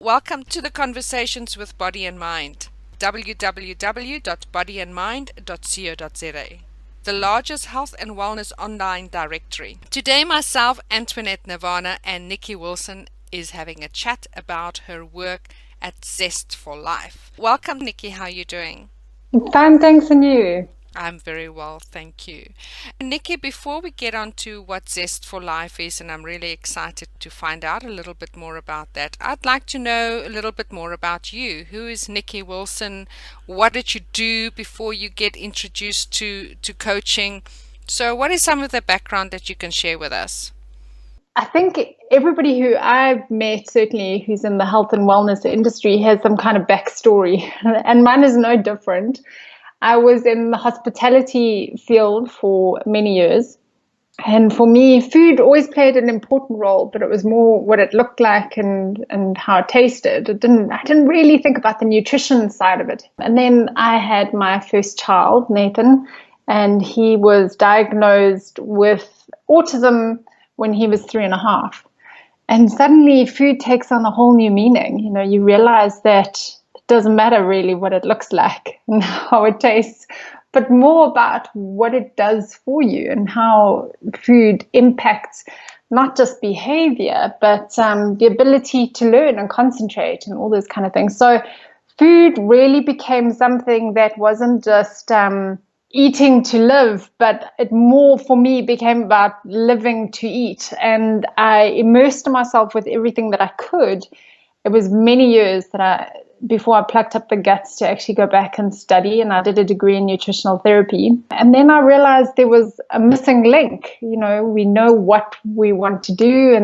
Welcome to the Conversations with Body and Mind, www.bodyandmind.co.za, the largest health and wellness online directory. Today, myself, Antoinette Nirvana, and Nikki Wilson is having a chat about her work at Zest for Life. Welcome, Nikki. How are you doing? Fine, thanks, and you? I'm very well, thank you. Nikki, before we get on to what Zest for Life is, and I'm really excited to find out a little bit more about that, I'd like to know a little bit more about you. Who is Nikki Wilson? What did you do before you get introduced to coaching? So, what is some of the background that you can share with us? I think everybody who I've met, certainly who's in the health and wellness industry, has some kind of backstory, and mine is no different. I was in the hospitality field for many years, and for me, food always played an important role, but it was more what it looked like and how it tasted. I didn't really think about the nutrition side of it. And then I had my first child, Nathan, and he was diagnosed with autism when he was 3.5. And suddenly food takes on a whole new meaning. You know, you realize that it doesn't matter really what it looks like and how it tastes, but more about what it does for you and how food impacts not just behavior, but the ability to learn and concentrate and all those kind of things. So food really became something that wasn't just eating to live, but it more for me became about living to eat. And I immersed myself with everything that I could. It was many years before I plucked up the guts to actually go back and study, and I did a degree in nutritional therapy. And then I realized there was a missing link. You know, we know what we want to do,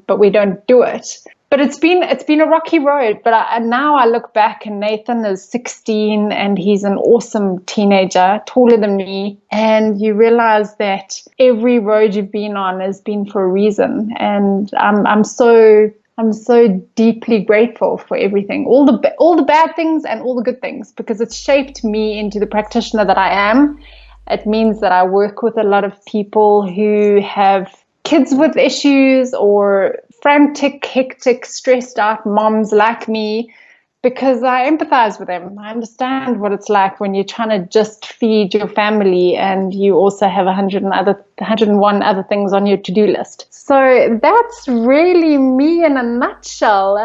but we don't do it. But it's been a rocky road. But now I look back, and Nathan is 16, and he's an awesome teenager, taller than me. And you realize that every road you've been on has been for a reason. And I'm so deeply grateful for everything, all the bad things and all the good things, because it's shaped me into the practitioner that I am. It means that I work with a lot of people who have kids with issues or frantic, hectic, stressed out moms like me, because I empathize with them. I understand what it's like when you're trying to just feed your family and you also have 101 other things on your to-do list. So that's really me in a nutshell.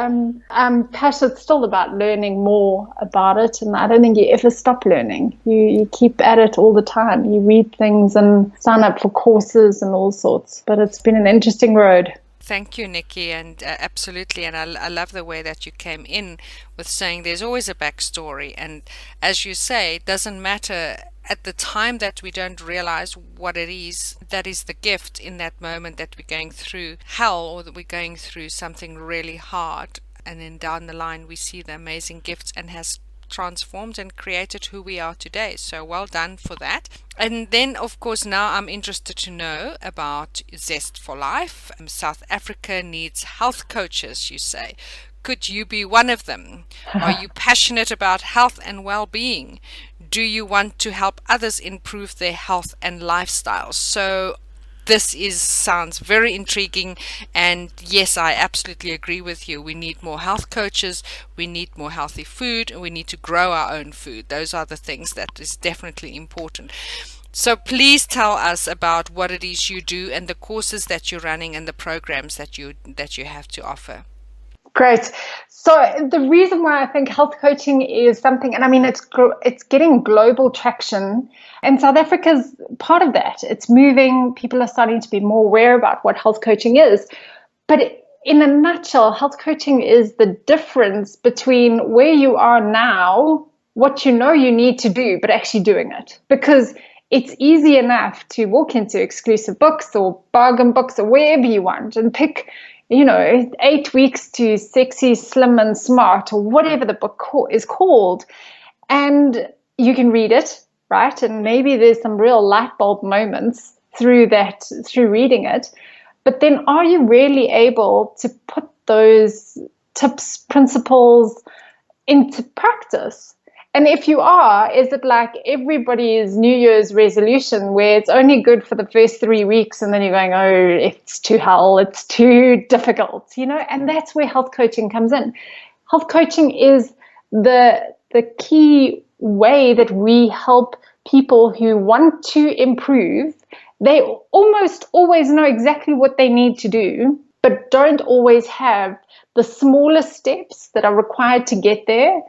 I'm passionate still about learning more about it, and I don't think you ever stop learning. You keep at it all the time. You read things and sign up for courses and all sorts. But it's been an interesting road. Thank you, Nikki, and absolutely. And I love the way that you came in with saying there's always a backstory. And as you say, it doesn't matter at the time that we don't realize what it is that is the gift in that moment that we're going through hell or that we're going through something really hard. And then down the line, we see the amazing gifts and has transformed and created who we are today. So well done for that. And then, of course, now I'm interested to know about Zest for Life. South Africa needs health coaches, you say. Could you be one of them? Are you passionate about health and well-being? Do you want to help others improve their health and lifestyles? So this is sounds very intriguing, and yes, I absolutely agree with you. We need more health coaches, we need more healthy food, and we need to grow our own food. Those are the things that is definitely important. So please tell us about what it is you do and the courses that you're running and the programs that you have to offer. Great. So the reason why I think health coaching is something, and I mean, it's getting global traction, and South Africa's part of that. It's moving. People are starting to be more aware about what health coaching is. But in a nutshell, health coaching is the difference between where you are now, what you know you need to do, but actually doing it. Because it's easy enough to walk into exclusive books or bargain books or wherever you want and pick 8 weeks to sexy, slim and smart, or whatever the book is called. And you can read it, right? And maybe there's some real light bulb moments through reading it. But then are you really able to put those tips, principles into practice? And if you are, is it like everybody's New Year's resolution where it's only good for the first 3 weeks and then you're going, oh, it's too hell, it's too difficult, And that's where health coaching comes in. health coaching is the key way that we help people who want to improve. They almost always know exactly what they need to do, but don't always have the smaller steps that are required to get there,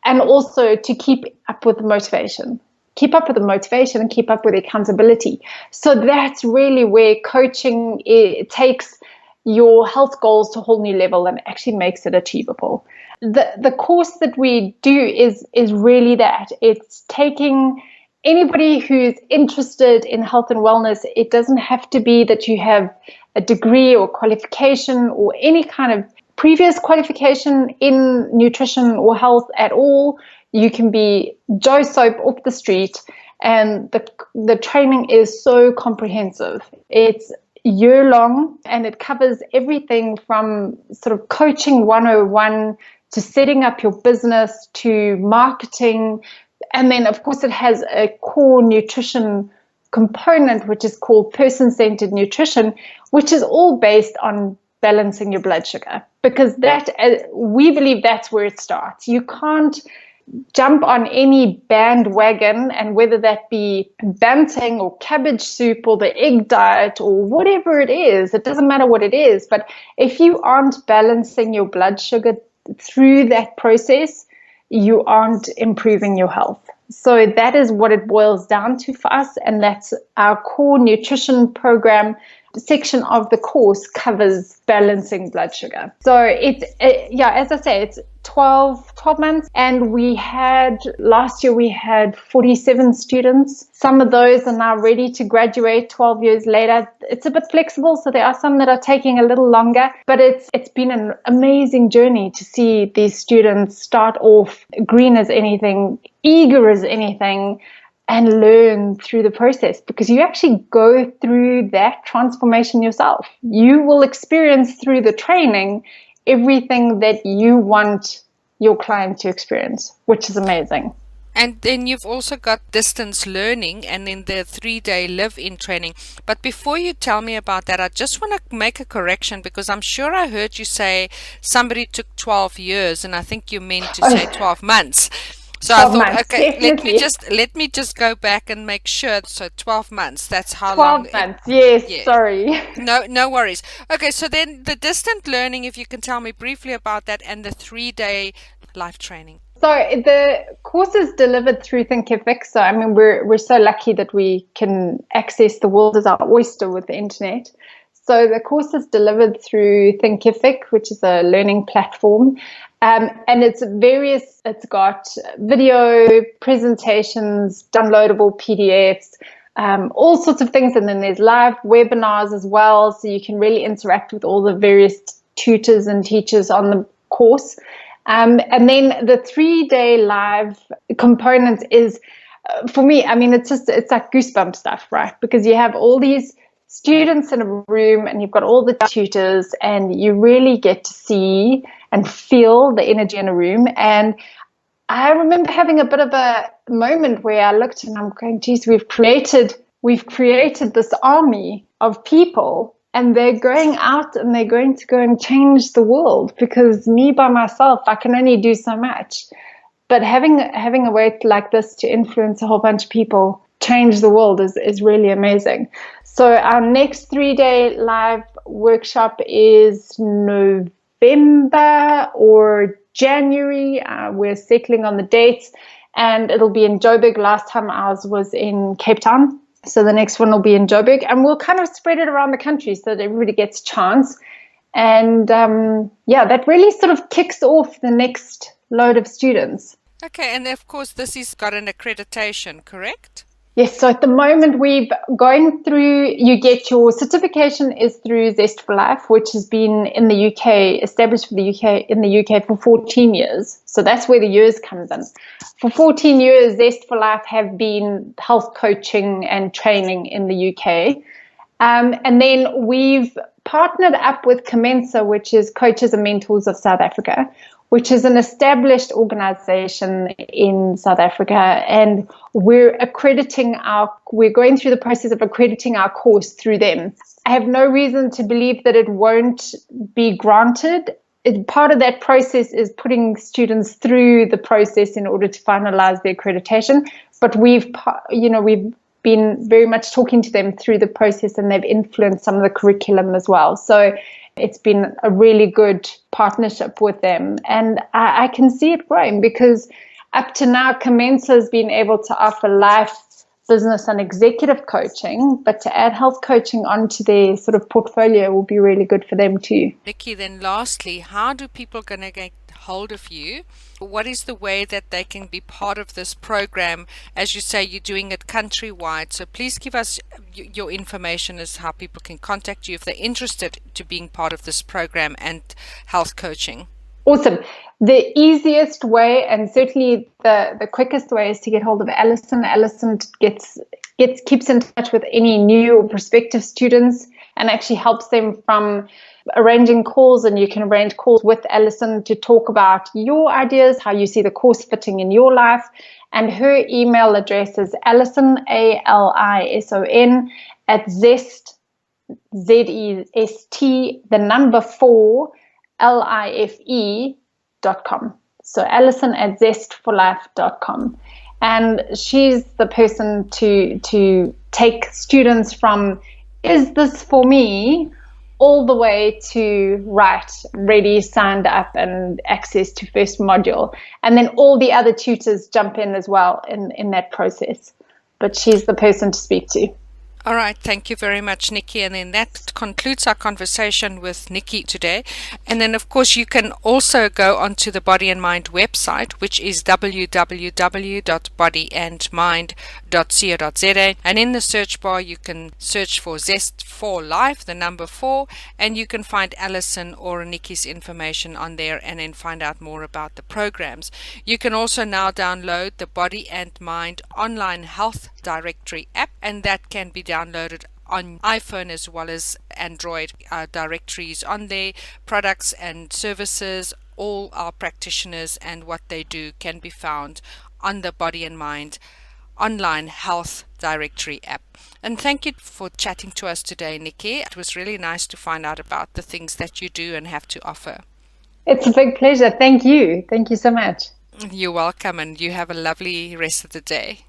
and also to keep up with the motivation. Keep up with the motivation and keep up with accountability. So that's really where coaching takes your health goals to a whole new level and actually makes it achievable. The course that we do is really that. It's taking anybody who's interested in health and wellness. It doesn't have to be that you have a degree or qualification or any kind of previous qualification in nutrition or health at all. You can be Joe Soap off the street, and the training is so comprehensive. It's year long, and it covers everything from sort of coaching 101 to setting up your business to marketing. And then, of course, it has a core nutrition component, which is called person-centered nutrition, which is all based on balancing your blood sugar, because we believe that's where it starts. You can't jump on any bandwagon, and whether that be banting or cabbage soup or the egg diet or whatever it is, it doesn't matter what it is. But if you aren't balancing your blood sugar through that process, you aren't improving your health. So that is what it boils down to for us, and that's our core nutrition program. Section of the course covers balancing blood sugar. So as I say, it's 12 months, and last year we had 47 students. Some of those are now ready to graduate 12 years later. It's a bit flexible, so there are some that are taking a little longer, but it's been an amazing journey to see these students start off green as anything, eager as anything, and learn through the process, because you actually go through that transformation yourself. You will experience through the training everything that you want your client to experience, which is amazing. And then you've also got distance learning and then the 3-day live-in training. But before you tell me about that, I just want to make a correction, because I'm sure I heard you say somebody took 12 years, and I think you meant to say 12 months. So I thought, months, okay, definitely. let me just go back and make sure. So 12 months, that's how 12 long. months, yes, sorry. No worries. Okay, so then the distant learning, if you can tell me briefly about that, and the 3-day live training. So the course is delivered through Thinkific. So I mean, we're so lucky that we can access the world as our oyster with the internet. So the course is delivered through Thinkific, which is a learning platform. And it's got video, presentations, downloadable PDFs, all sorts of things. And then there's live webinars as well. So you can really interact with all the various tutors and teachers on the course. And then the 3-day live component is, for me, I mean, it's like goosebump stuff, right? Because you have all these students in a room, and you've got all the tutors, and you really get to see and feel the energy in a room. And I remember having a bit of a moment where I looked and I'm going, geez, we've created this army of people, and they're going out and they're going to go and change the world, because me by myself, I can only do so much. But having a way like this to influence a whole bunch of people, change the world, is really amazing. So our next 3-day live workshop is November or January. We're settling on the dates, and it'll be in Joburg. Last time ours was in Cape Town. So the next one will be in Joburg, and we'll kind of spread it around the country so that everybody gets a chance. And that really sort of kicks off the next load of students. Okay, and of course this has got an accreditation, correct? Yes, so at the moment you get your certification is through Zest for Life, which has been in the UK, established in the UK for 14 years. So that's where the years comes in. For 14 years, Zest for Life have been health coaching and training in the UK. And then we've partnered up with Commensa, which is Coaches and Mentors of South Africa, which is an established organization in South Africa, and we're going through the process of accrediting our course through them. I have no reason to believe that it won't be granted part of that process is putting students through the process in order to finalize their accreditation. But we've been very much talking to them through the process, and they've influenced some of the curriculum as well. So it's been a really good partnership with them. And I can see it growing, because up to now, Commensa has been able to offer life, business and executive coaching, but to add health coaching onto their sort of portfolio will be really good for them too. Nikki, then lastly, how do people going to get hold of you? What is the way that they can be part of this program? As you say, you're doing it countrywide, so please give us your information as how people can contact you if they're interested to being part of this program and health coaching. Awesome. The easiest way, and certainly the quickest way, is to get hold of Alison. Alison keeps in touch with any new or prospective students and actually helps them from arranging calls, and you can arrange calls with Alison to talk about your ideas, how you see the course fitting in your life. And her email address is Alison, ALISON, at Zest, ZEST, the number 4, life.com. So Alison at zestforlife.com. And she's the person to take students from, is this for me, all the way to right, ready, signed up, and access to first module. And then all the other tutors jump in as well in that process. But she's the person to speak to. All right, thank you very much, Nikki. And then that concludes our conversation with Nikki today. And then, of course, you can also go onto the Body and Mind website, which is www.bodyandmind.co.za. And in the search bar, you can search for Zest for Life, the number 4, and you can find Alison or Nikki's information on there and then find out more about the programs. You can also now download the Body and Mind online health directory app, and that can be downloaded on iPhone as well as Android. Directories on there, products and services, all our practitioners and what they do can be found on the Body and Mind online health directory app. And thank you for chatting to us today, Nikki. It was really nice to find out about the things that you do and have to offer. It's a big pleasure. Thank you. Thank you so much. You're welcome, and you have a lovely rest of the day.